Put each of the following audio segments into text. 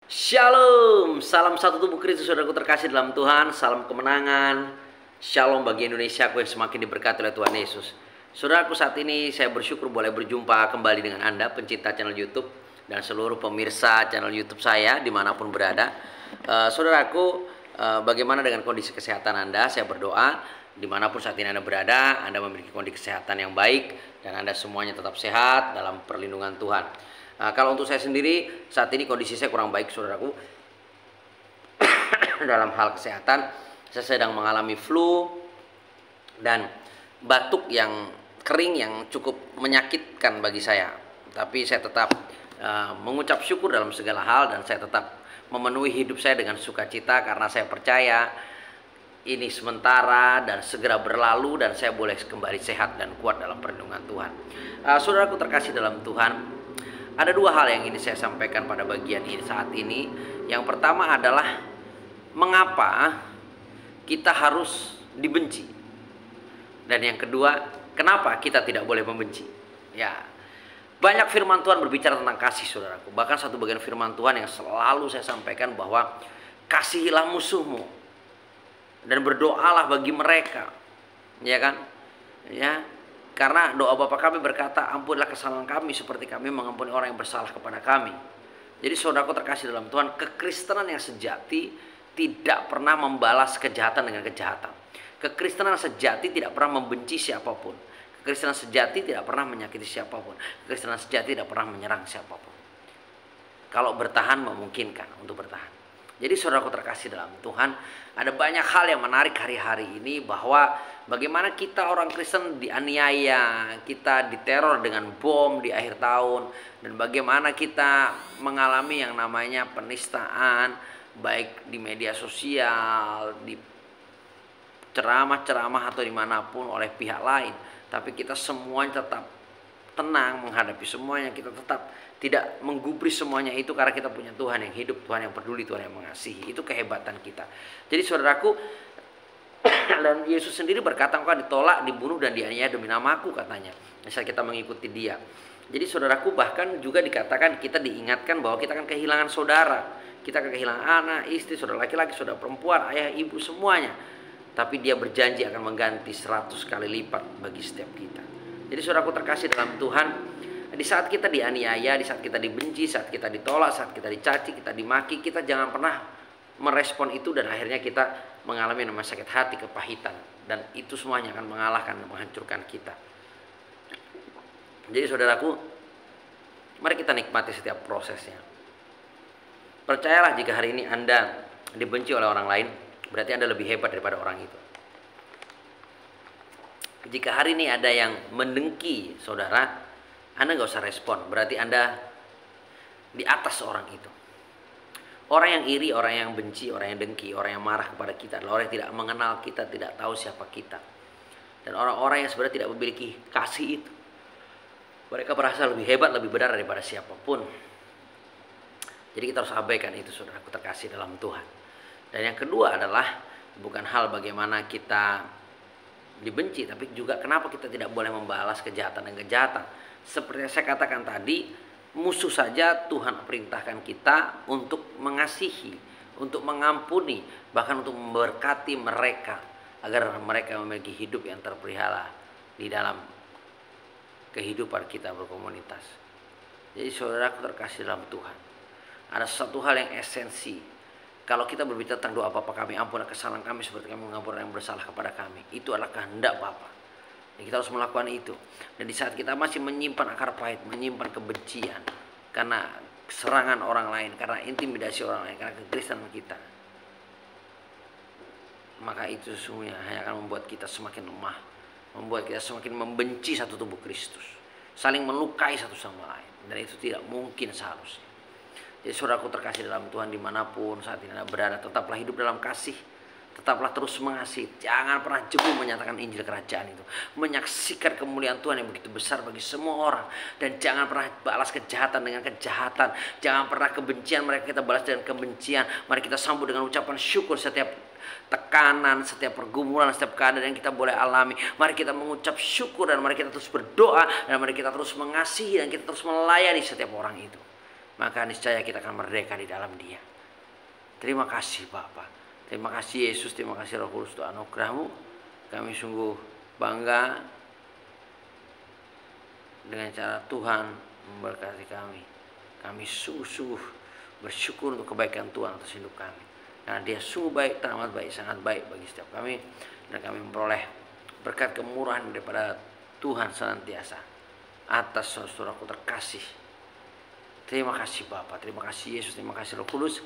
Shalom, salam satu tubuh Kristus, saudaraku terkasih dalam Tuhan. Salam kemenangan, shalom bagi Indonesiaku yang semakin diberkati oleh Tuhan Yesus. Saudaraku, saat ini saya bersyukur boleh berjumpa kembali dengan Anda, pencinta channel YouTube dan seluruh pemirsa channel YouTube saya dimanapun berada. Saudaraku, bagaimana dengan kondisi kesehatan Anda? Saya berdoa dimanapun saat ini Anda berada, Anda memiliki kondisi kesehatan yang baik dan Anda semuanya tetap sehat dalam perlindungan Tuhan. Kalau untuk saya sendiri, saat ini kondisi saya kurang baik, saudaraku. Dalam hal kesehatan, saya sedang mengalami flu dan batuk yang kering yang cukup menyakitkan bagi saya. Tapi saya tetap mengucap syukur dalam segala hal dan saya tetap memenuhi hidup saya dengan sukacita karena saya percaya ini sementara dan segera berlalu dan saya boleh kembali sehat dan kuat dalam perlindungan Tuhan. Saudaraku terkasih dalam Tuhan, ada dua hal yang ingin saya sampaikan pada bagian ini saat ini. Yang pertama adalah mengapa kita harus dibenci. Dan yang kedua, kenapa kita tidak boleh membenci. Ya, banyak firman Tuhan berbicara tentang kasih, saudaraku. Bahkan satu bagian firman Tuhan yang selalu saya sampaikan bahwa kasihilah musuhmu dan berdoalah bagi mereka. Ya kan? Ya. Karena doa Bapa kami berkata, ampunilah kesalahan kami seperti kami mengampuni orang yang bersalah kepada kami. Jadi saudaraku terkasih dalam Tuhan, kekristenan yang sejati tidak pernah membalas kejahatan dengan kejahatan. Kekristenan sejati tidak pernah membenci siapapun. Kekristenan sejati tidak pernah menyakiti siapapun. Kekristenan sejati tidak pernah menyerang siapapun. Kalau bertahan memungkinkan untuk bertahan. Jadi saudaraku terkasih dalam Tuhan, ada banyak hal yang menarik hari-hari ini bahwa bagaimana kita orang Kristen dianiaya, kita diteror dengan bom di akhir tahun, dan bagaimana kita mengalami yang namanya penistaan baik di media sosial, di ceramah-ceramah atau dimanapun oleh pihak lain. Tapi kita semuanya tetap tenang menghadapi semuanya, kita tetap tidak menggubris semuanya itu karena kita punya Tuhan yang hidup, Tuhan yang peduli, Tuhan yang mengasihi. Itu kehebatan kita. Jadi saudaraku, dan Yesus sendiri berkata, engkau ditolak, dibunuh dan dianiaya demi namaku, katanya. Misal kita mengikuti dia. Jadi saudaraku, bahkan juga dikatakan, kita diingatkan bahwa kita akan kehilangan saudara. Kita akan kehilangan anak, istri, saudara laki-laki, saudara perempuan, ayah, ibu, semuanya. Tapi dia berjanji akan mengganti 100 kali lipat bagi setiap kita. Jadi saudaraku terkasih dalam Tuhan, di saat kita dianiaya, di saat kita dibenci, saat kita ditolak, saat kita dicaci, kita dimaki, kita jangan pernah merespon itu dan akhirnya kita mengalami namanya sakit hati, kepahitan, dan itu semuanya akan mengalahkan dan menghancurkan kita. Jadi saudaraku, mari kita nikmati setiap prosesnya. Percayalah, jika hari ini Anda dibenci oleh orang lain, berarti Anda lebih hebat daripada orang itu. Jika hari ini ada yang mendengki saudara, Anda nggak usah respon, berarti Anda di atas orang itu. Orang yang iri, orang yang benci, orang yang dengki, orang yang marah kepada kita adalah orang yang tidak mengenal kita, tidak tahu siapa kita. Dan orang-orang yang sebenarnya tidak memiliki kasih itu, mereka merasa lebih hebat, lebih benar daripada siapapun. Jadi kita harus abaikan itu, saudaraku terkasih dalam Tuhan. Dan yang kedua adalah bukan hal bagaimana kita dibenci, tapi juga kenapa kita tidak boleh membalas kejahatan dan kejahatan. Seperti yang saya katakan tadi, musuh saja Tuhan perintahkan kita untuk mengasihi, untuk mengampuni, bahkan untuk memberkati mereka agar mereka memiliki hidup yang terpelihara di dalam kehidupan kita berkomunitas. Jadi saudaraku terkasih dalam Tuhan, ada satu hal yang esensi. Kalau kita berbicara tentang doa Bapa kami, ampunilah kesalahan kami seperti kami mengampuni orang yang bersalah kepada kami, itu adalah kehendak Bapa. Dan kita harus melakukan itu. Dan di saat kita masih menyimpan akar pahit, menyimpan kebencian karena serangan orang lain, karena intimidasi orang lain, karena kekristenan kita, maka itu sesungguhnya hanya akan membuat kita semakin lemah, membuat kita semakin membenci satu tubuh Kristus, saling melukai satu sama lain. Dan itu tidak mungkin seharusnya. Jadi saudaraku terkasih dalam Tuhan, dimanapun saat ini Anda berada, tetaplah hidup dalam kasih. Tetaplah terus mengasihi. Jangan pernah jemu menyatakan Injil Kerajaan itu, menyaksikan kemuliaan Tuhan yang begitu besar bagi semua orang. Dan jangan pernah balas kejahatan dengan kejahatan. Jangan pernah kebencian mereka kita balas dengan kebencian. Mari kita sambut dengan ucapan syukur setiap tekanan, setiap pergumulan, setiap keadaan yang kita boleh alami. Mari kita mengucap syukur dan mari kita terus berdoa dan mari kita terus mengasihi dan kita terus melayani setiap orang itu. maka niscaya kita akan merdeka di dalam Dia. Terima kasih Bapa. Terima kasih Yesus, terima kasih Roh Kudus untuk anugerah-Mu. Kami sungguh bangga dengan cara Tuhan memberkati kami. Kami sungguh-sungguh bersyukur untuk kebaikan Tuhan atas hidup kami. Karena Dia sungguh baik, teramat baik, sangat baik bagi setiap kami. Dan kami memperoleh berkat kemurahan daripada Tuhan senantiasa atas saudaraku terkasih. Terima kasih Bapa, terima kasih Yesus, terima kasih Roh Kudus.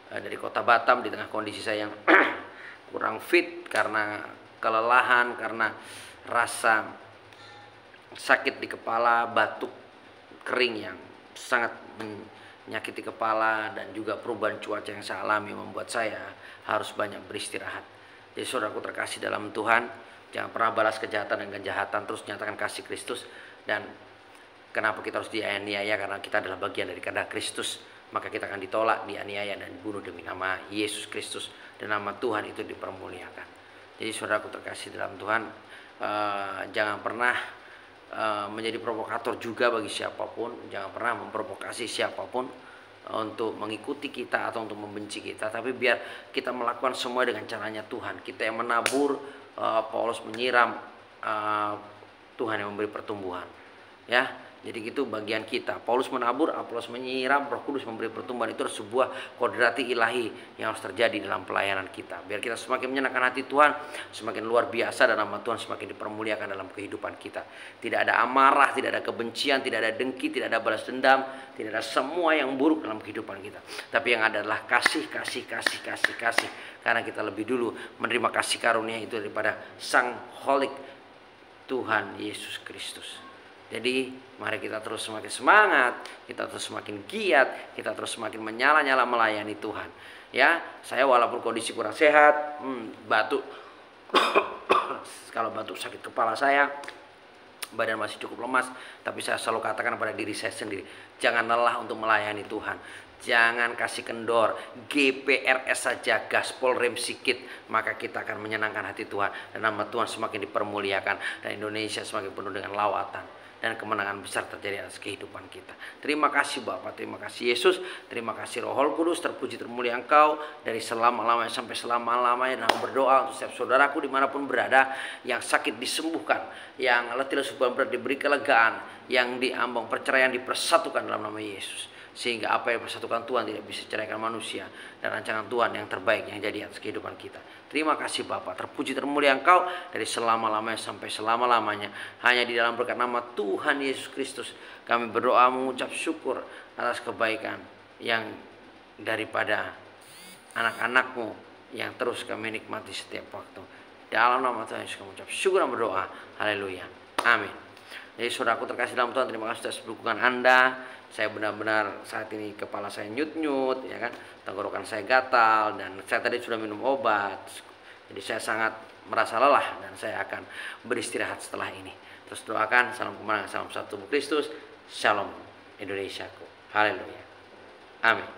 Dari kota Batam di tengah kondisi saya yang kurang fit karena kelelahan, karena rasa sakit di kepala, batuk kering yang sangat menyakiti kepala, dan juga perubahan cuaca yang saya alami membuat saya harus banyak beristirahat. Jadi saudaraku terkasih dalam Tuhan, jangan pernah balas kejahatan dengan kejahatan, terus nyatakan kasih Kristus. Dan kenapa kita harus dianiaya? Karena kita adalah bagian dari kehendak Kristus, maka kita akan ditolak, dianiaya, dan dibunuh demi nama Yesus Kristus, dan nama Tuhan itu dipermuliakan. Jadi saudaraku terkasih dalam Tuhan, jangan pernah menjadi provokator juga bagi siapapun. Jangan pernah memprovokasi siapapun untuk mengikuti kita atau untuk membenci kita, tapi biar kita melakukan semua dengan caranya Tuhan. Kita yang menabur, Paulus menyiram, Tuhan yang memberi pertumbuhan, ya. Jadi itu bagian kita. Paulus menabur, Apolos menyiram, Roh Kudus memberi pertumbuhan. Itu sebuah kodrati ilahi yang harus terjadi dalam pelayanan kita. Biar kita semakin menyenangkan hati Tuhan, semakin luar biasa, dan nama Tuhan semakin dipermuliakan dalam kehidupan kita. Tidak ada amarah, tidak ada kebencian, tidak ada dengki, tidak ada balas dendam, tidak ada semua yang buruk dalam kehidupan kita. Tapi yang ada adalah kasih. Karena kita lebih dulu menerima kasih karunia itu daripada Sang Holik Tuhan Yesus Kristus. Jadi mari kita terus semakin semangat, kita terus semakin giat, kita terus semakin menyala-nyala melayani Tuhan. Ya, saya walaupun kondisi kurang sehat, batuk, kalau batuk sakit kepala saya, badan masih cukup lemas, tapi saya selalu katakan pada diri saya sendiri, jangan lelah untuk melayani Tuhan. Jangan kasih kendor, GPRS saja, gaspol rem sikit, maka kita akan menyenangkan hati Tuhan, dan nama Tuhan semakin dipermuliakan, dan Indonesia semakin penuh dengan lawatan, dan kemenangan besar terjadi atas kehidupan kita. Terima kasih Bapa, terima kasih Yesus, terima kasih Roh Kudus. Terpuji termulia Engkau dari selama-lamanya sampai selama-lamanya. Dan berdoa untuk setiap saudaraku dimanapun berada, yang sakit disembuhkan, yang letih lesu berat diberi kelegaan, yang diambang perceraian dipersatukan dalam nama Yesus. Sehingga apa yang bersatukan Tuhan tidak bisa ceraikan manusia, dan rancangan Tuhan yang terbaik yang jadi atas kehidupan kita. Terima kasih Bapa, terpuji termulia Engkau dari selama-lamanya sampai selama-lamanya. Hanya di dalam berkat nama Tuhan Yesus Kristus kami berdoa mengucap syukur atas kebaikan yang daripada anak-anak-Mu yang terus kami nikmati setiap waktu. Dalam nama Tuhan Yesus kami ucap syukur dan berdoa. Haleluya. Amin. Jadi saudaraku terkasih dalam Tuhan, terima kasih atas dukungan Anda. Saya benar-benar saat ini kepala saya nyut-nyut, ya kan, tenggorokan saya gatal, dan saya tadi sudah minum obat. Jadi saya sangat merasa lelah, dan saya akan beristirahat setelah ini. Terus doakan, salam kemenangan, salam satu tubuh Kristus, shalom Indonesiaku. Haleluya. Amin.